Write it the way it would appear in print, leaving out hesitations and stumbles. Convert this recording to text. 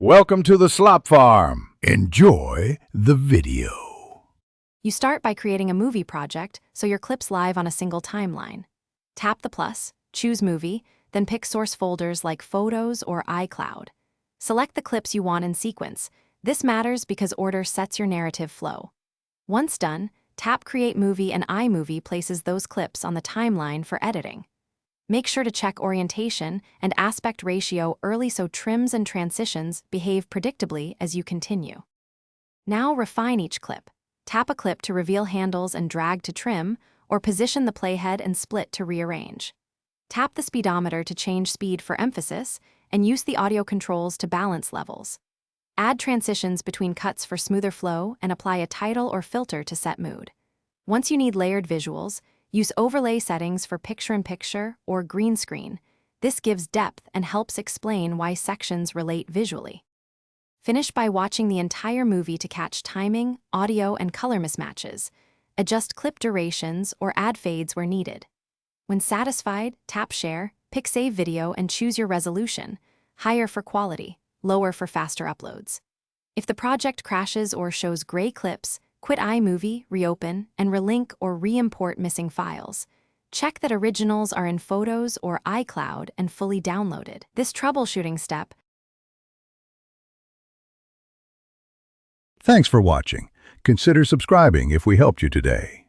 Welcome to the Slop Farm. Enjoy the video. You start by creating a movie project so your clip's live on a single timeline. Tap the plus, choose Movie, then pick source folders like Photos or iCloud. Select the clips you want in sequence. This matters because order sets your narrative flow. Once done, tap Create Movie and Imovie places those clips on the timeline for editing. Make sure to check orientation and aspect ratio early so trims and transitions behave predictably as you continue. Now refine each clip. Tap a clip to reveal handles and drag to trim, or position the playhead and split to rearrange. Tap the speedometer to change speed for emphasis, and use the audio controls to balance levels. Add transitions between cuts for smoother flow and apply a title or filter to set mood. Once you need layered visuals, use overlay settings for picture-in-picture or green screen. This gives depth and helps explain why sections relate visually. Finish by watching the entire movie to catch timing, audio, and color mismatches. Adjust clip durations or add fades where needed. When satisfied, tap Share, pick Save Video, and choose your resolution, higher for quality, lower for faster uploads. If the project crashes or shows gray clips, quit iMovie, reopen, and relink or re-import missing files. Check that originals are in Photos or iCloud and fully downloaded. This troubleshooting step. Thanks for watching. Consider subscribing if we helped you today.